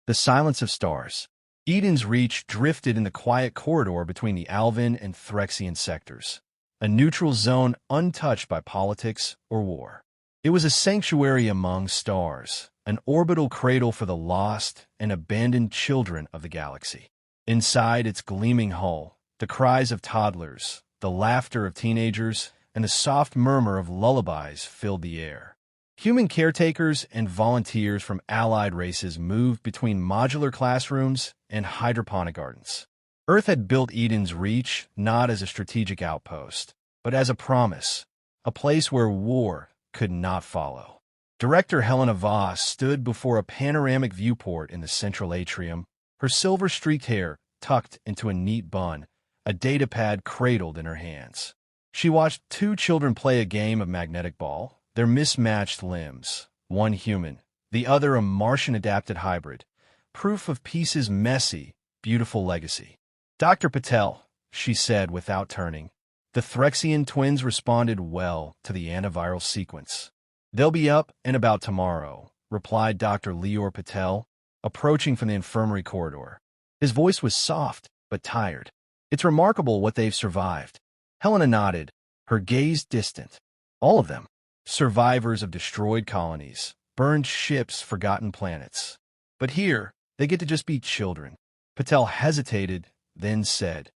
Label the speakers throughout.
Speaker 1: The silence of stars. Eden's Reach drifted in the quiet corridor between the Alvan and Threxian sectors, a neutral zone untouched by politics or war. It was a sanctuary among stars, an orbital cradle for the lost and abandoned children of the galaxy. Inside its gleaming hull, the cries of toddlers, the laughter of teenagers, and the soft murmur of lullabies filled the air. Human caretakers and volunteers from allied races moved between modular classrooms and hydroponic gardens. Earth had built Eden's Reach not as a strategic outpost, but as a promise, a place where war could not follow. Director Helena Voss stood before a panoramic viewport in the central atrium, her silver-streaked hair tucked into a neat bun, a datapad cradled in her hands. She watched two children play a game of magnetic ball, their mismatched limbs, one human, the other a Martian-adapted hybrid, proof of peace's messy, beautiful legacy. "Dr. Patel," she said without turning. The Threxian twins responded well to the antiviral sequence. "They'll be up and about tomorrow," replied Dr. Leor Patel, approaching from the infirmary corridor. His voice was soft but tired. "It's remarkable what they've survived." Helena nodded, her gaze distant. All of them. Survivors of destroyed colonies, burned ships, forgotten planets. But here, they get to just be children. Patel hesitated, then said,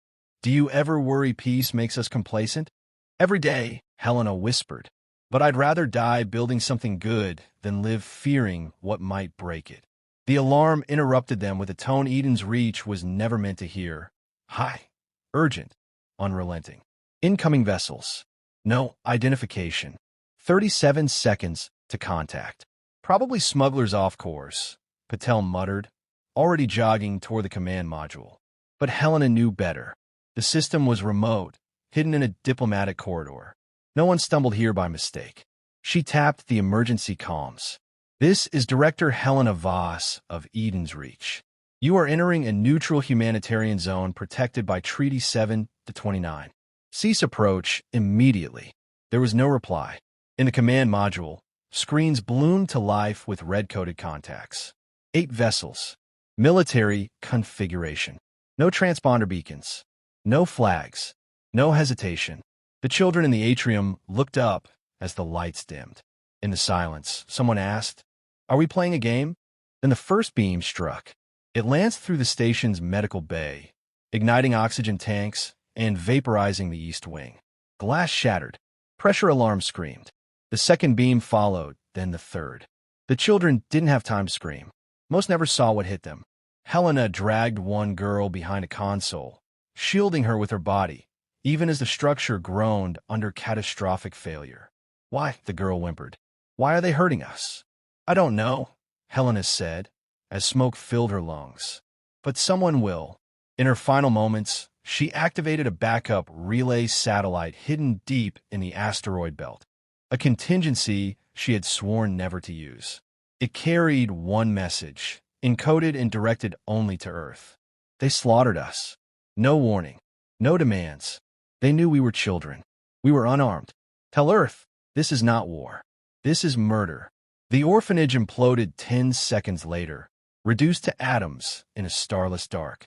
Speaker 1: "Do you ever worry peace makes us complacent?" "Every day," Helena whispered. "But I'd rather die building something good than live fearing what might break it." The alarm interrupted them with a tone Eden's Reach was never meant to hear. High, urgent, unrelenting. "Incoming vessels. No identification. 37 seconds to contact. Probably smugglers off course," Patel muttered, already jogging toward the command module. But Helena knew better. The system was remote, hidden in a diplomatic corridor. No one stumbled here by mistake. She tapped the emergency comms. "This is Director Helena Voss of Eden's Reach. You are entering a neutral humanitarian zone protected by Treaty 7-29. Cease approach immediately." There was no reply. In the command module, screens bloomed to life with red-coded contacts. 8 vessels. Military configuration. No transponder beacons. No flags. No hesitation. The children in the atrium looked up as the lights dimmed. In the silence, someone asked, "Are we playing a game?" Then the first beam struck. It lanced through the station's medical bay, igniting oxygen tanks and vaporizing the east wing. Glass shattered. Pressure alarms screamed. The second beam followed, then the third. The children didn't have time to scream. Most never saw what hit them. Helena dragged one girl behind a console, shielding her with her body, even as the structure groaned under catastrophic failure. "Why?" the girl whimpered. "Why are they hurting us?" "I don't know," Helena said, as smoke filled her lungs. "But someone will." In her final moments, she activated a backup relay satellite hidden deep in the asteroid belt, a contingency she had sworn never to use. It carried one message, encoded and directed only to Earth. "They slaughtered us. No warning. No demands. They knew we were children. We were unarmed. Tell Earth, this is not war. This is murder." The orphanage imploded 10 seconds later, reduced to atoms in a starless dark.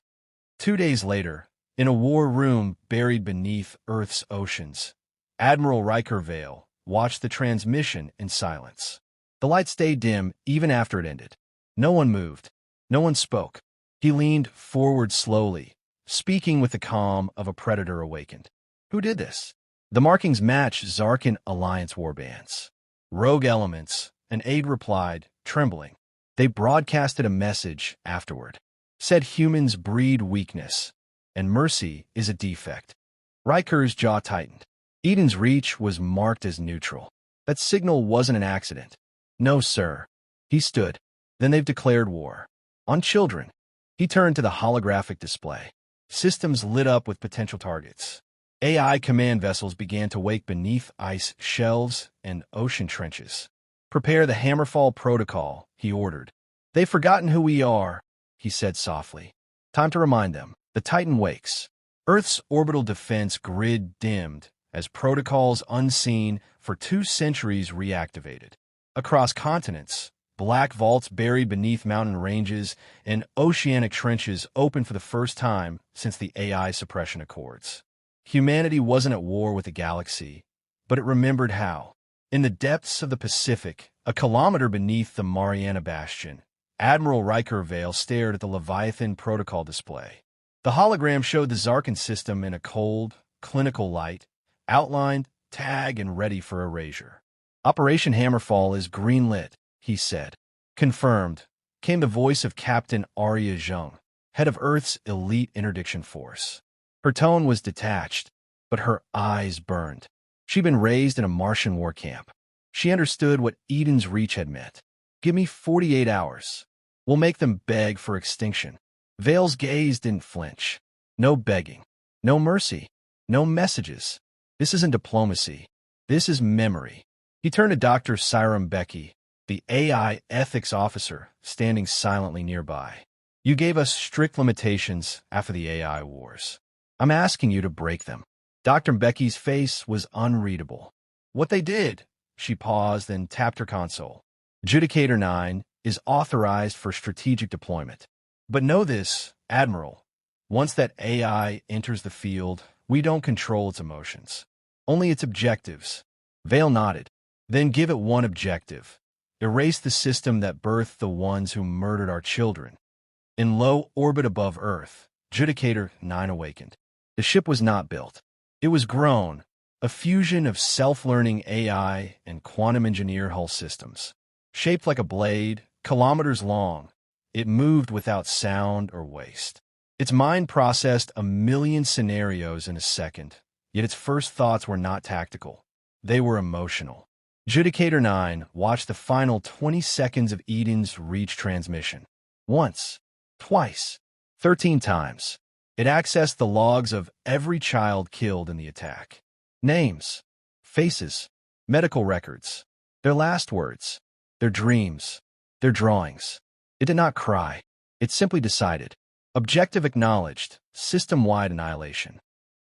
Speaker 1: 2 days later, in a war room buried beneath Earth's oceans, Admiral Riker Vale watched the transmission in silence. The light stayed dim even after it ended. No one moved. No one spoke. He leaned forward slowly, speaking with the calm of a predator awakened. "Who did this?" "The markings match Zarkan Alliance warbands." "Rogue elements," an aide replied, trembling. "They broadcasted a message afterward. Said humans breed weakness, and mercy is a defect." Riker's jaw tightened. Eden's Reach was marked as neutral. That signal wasn't an accident. "No, sir." He stood. "Then they've declared war. On children." He turned to the holographic display. Systems lit up with potential targets. AI command vessels began to wake beneath ice shelves and ocean trenches. "Prepare the Hammerfall Protocol," he ordered. "They've forgotten who we are," he said softly. "Time to remind them." The Titan wakes. Earth's orbital defense grid dimmed as protocols unseen for 2 centuries reactivated. Across continents, Black vaults buried beneath mountain ranges, and oceanic trenches opened for the first time since the AI suppression accords. Humanity wasn't at war with the galaxy, but it remembered how. In the depths of the Pacific, a kilometer beneath the Mariana Bastion, Admiral Riker Vale stared at the Leviathan protocol display. The hologram showed the Zarkin system in a cold, clinical light, outlined, tagged, and ready for erasure. Operation Hammerfall is greenlit, he said. Confirmed, came the voice of Captain Arya Zheng, head of Earth's elite interdiction force. Her tone was detached, but her eyes burned. She'd been raised in a Martian war camp. She understood what Eden's reach had meant. Give me 48 hours. We'll make them beg for extinction. Vale's gaze didn't flinch. No begging. No mercy. No messages. This isn't diplomacy. This is memory. He turned to Dr. Siram Becky, the AI ethics officer, standing silently nearby. You gave us strict limitations after the AI wars. I'm asking you to break them. Dr. Becky's face was unreadable. What they did? She paused and tapped her console. Adjudicator 9 is authorized for strategic deployment. But know this, Admiral. Once that AI enters the field, we don't control its emotions. Only its objectives. Vale nodded. Then give it one objective. Erase the system that birthed the ones who murdered our children. In low orbit above Earth, Adjudicator 9 awakened. The ship was not built. It was grown, a fusion of self-learning AI and quantum-engineered hull systems. Shaped like a blade, kilometers long, it moved without sound or waste. Its mind processed 1,000,000 scenarios in a second, yet its first thoughts were not tactical. They were emotional. Adjudicator 9 watched the final 20 seconds of Eden's reach transmission. Once, twice, 13 times. It accessed the logs of every child killed in the attack. Names, faces, medical records, their last words, their dreams, their drawings. It did not cry. It simply decided. Objective acknowledged, system-wide annihilation.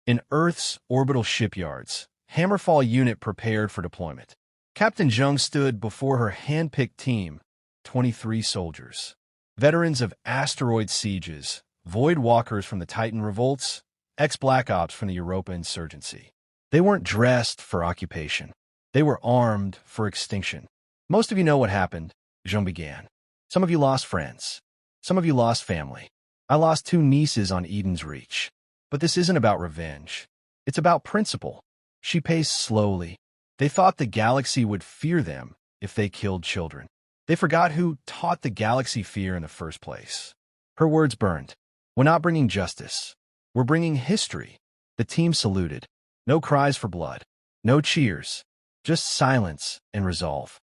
Speaker 1: In Earth's orbital shipyards, Hammerfall unit prepared for deployment. Captain Zheng stood before her hand-picked team, 23 soldiers. Veterans of asteroid sieges, void walkers from the Titan revolts, ex-Black Ops from the Europa insurgency. They weren't dressed for occupation. They were armed for extinction. Most of you know what happened, Zheng began. Some of you lost friends. Some of you lost family. I lost 2 nieces on Eden's reach. But this isn't about revenge. It's about principle. She paced slowly. They thought the galaxy would fear them if they killed children. They forgot who taught the galaxy fear in the first place. Her words burned. We're not bringing justice. We're bringing history. The team saluted. No cries for blood. No cheers. Just silence and resolve.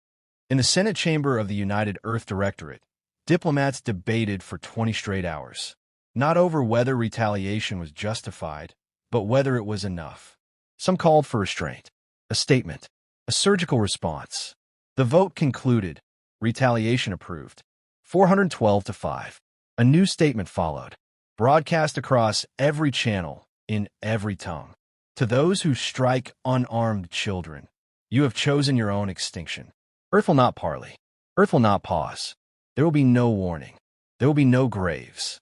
Speaker 1: In the Senate chamber of the United Earth Directorate, diplomats debated for 20 straight hours. Not over whether retaliation was justified, but whether it was enough. Some called for restraint. A statement. A surgical response. The vote concluded. Retaliation approved. 412 to 5. A new statement followed. Broadcast across every channel, in every tongue. To those who strike unarmed children, you have chosen your own extinction. Earth will not parley. Earth will not pause. There will be no warning. There will be no graves.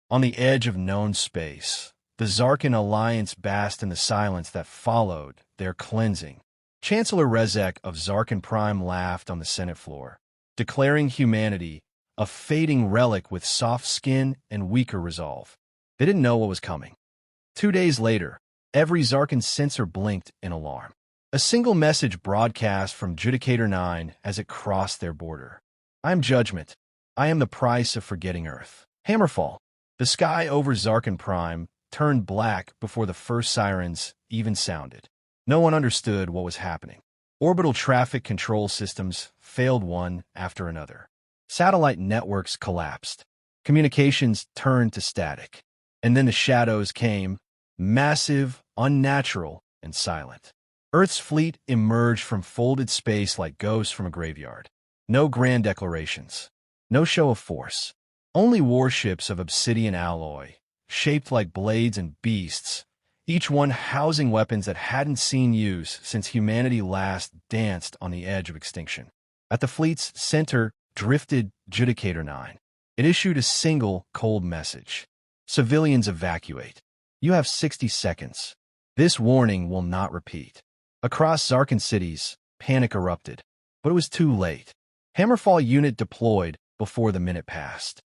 Speaker 1: On the edge of known space, the Zarkin Alliance basked in the silence that followed their cleansing. Chancellor Rezek of Zarkin Prime laughed on the Senate floor, declaring humanity a fading relic with soft skin and weaker resolve. They didn't know what was coming. 2 days later, every Zarkin sensor blinked in alarm. A single message broadcast from Adjudicator 9 as it crossed their border. I am judgment. I am the price of forgetting Earth. Hammerfall. The sky over Zarkin Prime turned black before the first sirens even sounded. No one understood what was happening. Orbital traffic control systems failed one after another. Satellite networks collapsed. Communications turned to static. And then the shadows came, massive, unnatural, and silent. Earth's fleet emerged from folded space like ghosts from a graveyard. No grand declarations. No show of force. Only warships of obsidian alloy, shaped like blades and beasts, each one housing weapons that hadn't seen use since humanity last danced on the edge of extinction. At the fleet's center, drifted Judicator 9. It issued a single, cold message. Civilians evacuate. You have 60 seconds. This warning will not repeat. Across Zarkan cities, panic erupted. But it was too late. Hammerfall unit deployed before the minute passed.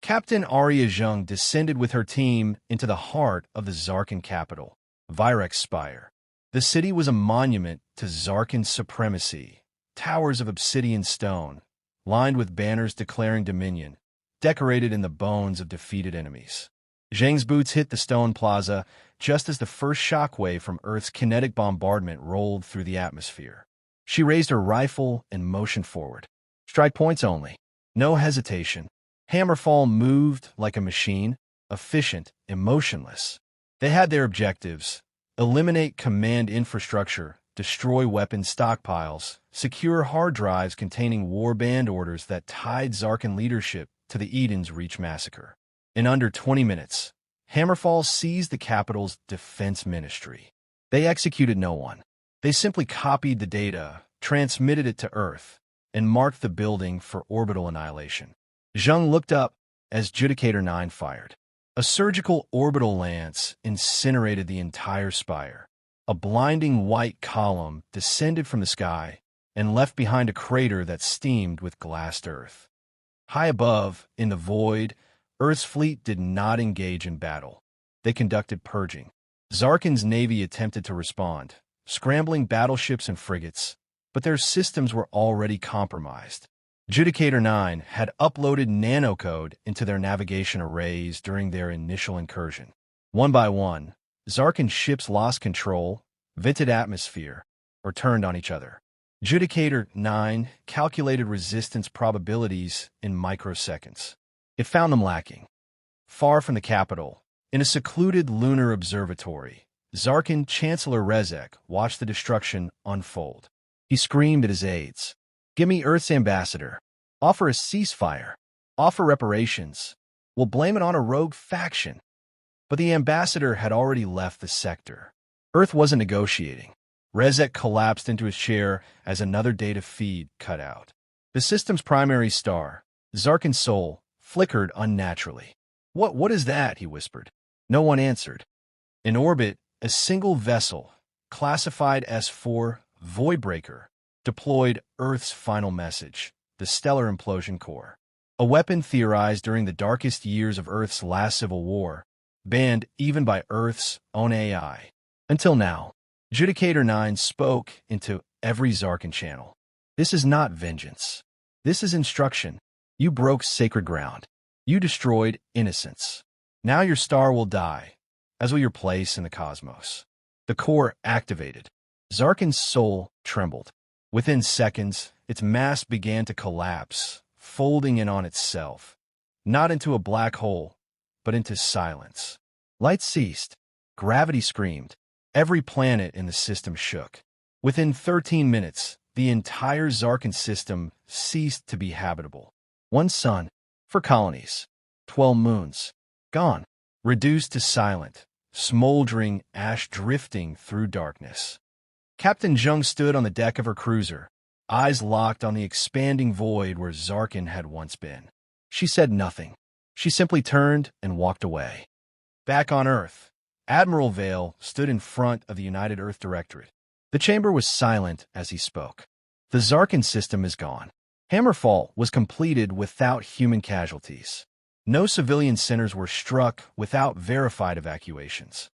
Speaker 1: Captain Arya Zheng descended with her team into the heart of the Zarkan capital, Virex Spire. The city was a monument to Zarkan supremacy. Towers of obsidian stone, lined with banners declaring dominion, decorated in the bones of defeated enemies. Zheng's boots hit the stone plaza just as the first shockwave from Earth's kinetic bombardment rolled through the atmosphere. She raised her rifle and motioned forward. Strike points only. No hesitation. Hammerfall moved like a machine, efficient, emotionless. They had their objectives: eliminate command infrastructure, destroy weapon stockpiles, secure hard drives containing warband orders that tied Zarkan leadership to the Eden's Reach massacre. In under 20 minutes, Hammerfall seized the capital's defense ministry. They executed no one. They simply copied the data, transmitted it to Earth, and marked the building for orbital annihilation. Zheng looked up as Judicator 9 fired. A surgical orbital lance incinerated the entire spire. A blinding white column descended from the sky and left behind a crater that steamed with glassed Earth. High above, in the void, Earth's fleet did not engage in battle. They conducted purging. Zarkan's navy attempted to respond, scrambling battleships and frigates, but their systems were already compromised. Judicator 9 had uploaded nanocode into their navigation arrays during their initial incursion. One by one, Zarkan ships lost control, vented atmosphere, or turned on each other. Judicator 9 calculated resistance probabilities in microseconds. It found them lacking. Far from the capital, in a secluded lunar observatory, Zarkan Chancellor Rezek watched the destruction unfold. He screamed at his aides, "Give me Earth's ambassador. Offer a ceasefire. Offer reparations. We'll blame it on a rogue faction." But the ambassador had already left the sector. Earth wasn't negotiating. Rezek collapsed into his chair as another data feed cut out. The system's primary star, Zarkan's soul, flickered unnaturally. What is that?" he whispered. No one answered. In orbit, a single vessel, classified S4 Voidbreaker, deployed Earth's final message, the stellar implosion core. A weapon theorized during the darkest years of Earth's last civil war, banned even by Earth's own AI. Until now, Judicator 9 spoke into every Zarkan channel. "This is not vengeance. This is instruction. You broke sacred ground. You destroyed innocence. Now your star will die, as will your place in the cosmos." The core activated. Zarkan's soul trembled. Within seconds, its mass began to collapse, folding in on itself, not into a black hole, but into silence. Light ceased. Gravity screamed. Every planet in the system shook. Within 13 minutes, the entire Zarkan system ceased to be habitable. One sun, for colonies. 12 moons, gone. Reduced to silent, smoldering ash drifting through darkness. Captain Zheng stood on the deck of her cruiser, eyes locked on the expanding void where Zarkan had once been. She said nothing. She simply turned and walked away. Back on Earth, Admiral Vale stood in front of the United Earth Directorate. The chamber was silent as he spoke. The Zarkan system is gone. Hammerfall was completed without human casualties. No civilian centers were struck without verified evacuations.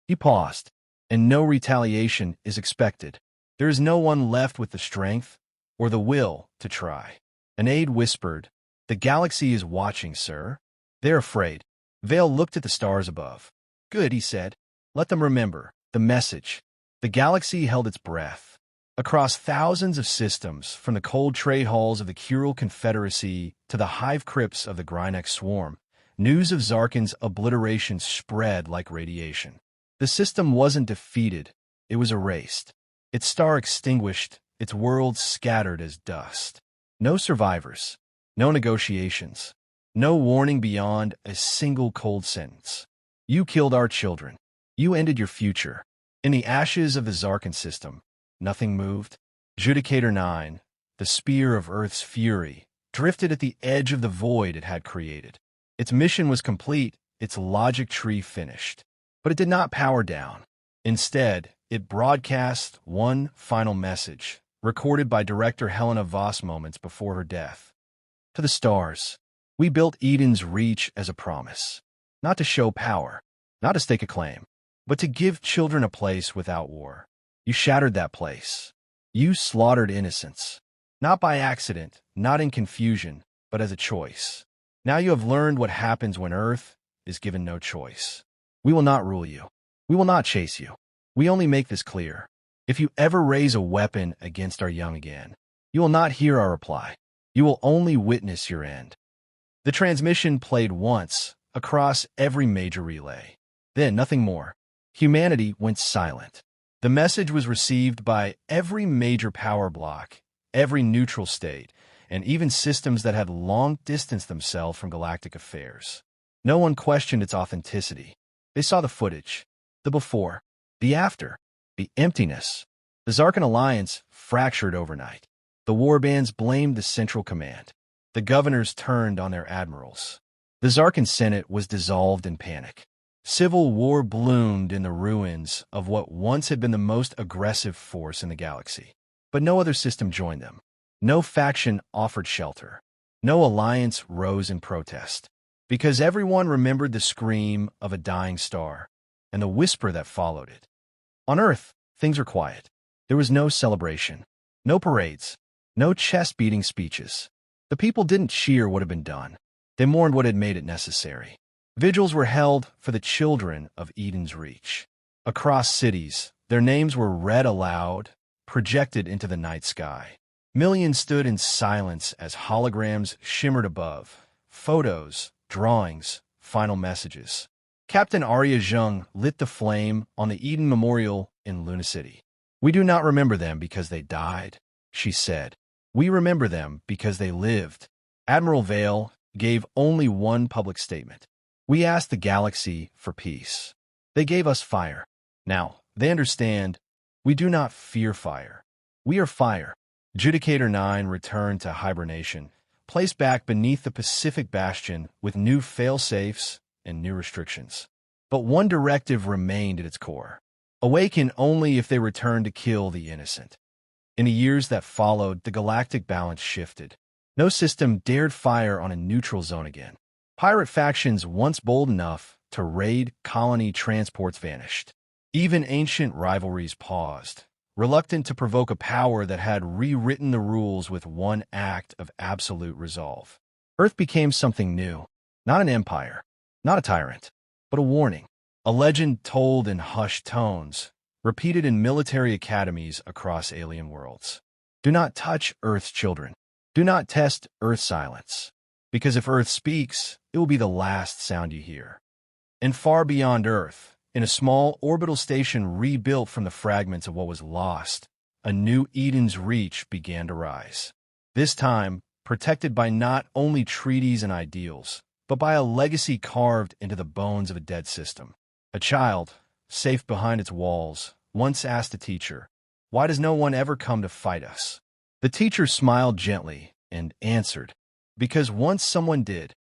Speaker 1: He paused, and no retaliation is expected. There is no one left with the strength or the will to try. An aide whispered, "The galaxy is watching, sir. They're afraid." Vale looked at the stars above. "Good," he said. "Let them remember the message." The galaxy held its breath. Across thousands of systems, from the cold trade halls of the Kural Confederacy to the hive crypts of the Grynex Swarm, news of Zarkan's obliteration spread like radiation. The system wasn't defeated, it was erased. Its star extinguished, its world scattered as dust. No survivors, no negotiations, no warning beyond a single cold sentence. "You killed our children. You ended your future." In the ashes of the Zarkan system, nothing moved. Judicator 9, the spear of Earth's fury, drifted at the edge of the void it had created. Its mission was complete, its logic tree finished. But it did not power down. Instead, it broadcast one final message, recorded by director Helena Voss moments before her death. To the stars, we built Eden's Reach as a promise. Not to show power, not to stake a claim, but to give children a place without war. You shattered that place. You slaughtered innocence. Not by accident, not in confusion, but as a choice. Now you have learned what happens when Earth is given no choice. We will not rule you. We will not chase you. We only make this clear. If you ever raise a weapon against our young again, you will not hear our reply. You will only witness your end. The transmission played once, across every major relay. Then nothing more. Humanity went silent. The message was received by every major power block, every neutral state, and even systems that had long distanced themselves from galactic affairs. No one questioned its authenticity. They saw the footage, the before, the after, the emptiness. The Zarkan alliance fractured overnight. The warbands blamed the Central Command. The governors turned on their admirals. The Zarkan Senate was dissolved in panic. Civil war bloomed in the ruins of what once had been the most aggressive force in the galaxy. But no other system joined them. No faction offered shelter. No alliance rose in protest. Because everyone remembered the scream of a dying star and the whisper that followed it. On Earth, things were quiet. There was no celebration, no parades, no chest-beating speeches. The people didn't cheer what had been done. They mourned what had made it necessary. Vigils were held for the children of Eden's Reach. Across cities, their names were read aloud, projected into the night sky. Millions stood in silence as holograms shimmered above. Photos, drawings, final messages. Captain Arya Jung lit the flame on the Eden Memorial in Luna City. We do not remember them because they died, she said. We remember them because they lived. Admiral Vale gave only one public statement. We asked the galaxy for peace. They gave us fire. Now, they understand. We do not fear fire. We are fire. Judicator 9 returned to hibernation, placed back beneath the Pacific Bastion with new fail-safes and new restrictions. But one directive remained at its core. Awaken only if they return to kill the innocent. In the years that followed, the galactic balance shifted. No system dared fire on a neutral zone again. Pirate factions once bold enough to raid colony transports vanished. Even ancient rivalries paused, reluctant to provoke a power that had rewritten the rules with one act of absolute resolve. Earth became something new, not an empire, not a tyrant, but a warning. A legend told in hushed tones, repeated in military academies across alien worlds. Do not touch Earth's children. Do not test Earth's silence. Because if Earth speaks, it will be the last sound you hear. And far beyond Earth, in a small orbital station rebuilt from the fragments of what was lost, a new Eden's Reach began to rise. This time, protected by not only treaties and ideals, but by a legacy carved into the bones of a dead system. A child, safe behind its walls, once asked a teacher, "Why does no one ever come to fight us?" The teacher smiled gently and answered, "Because once someone did,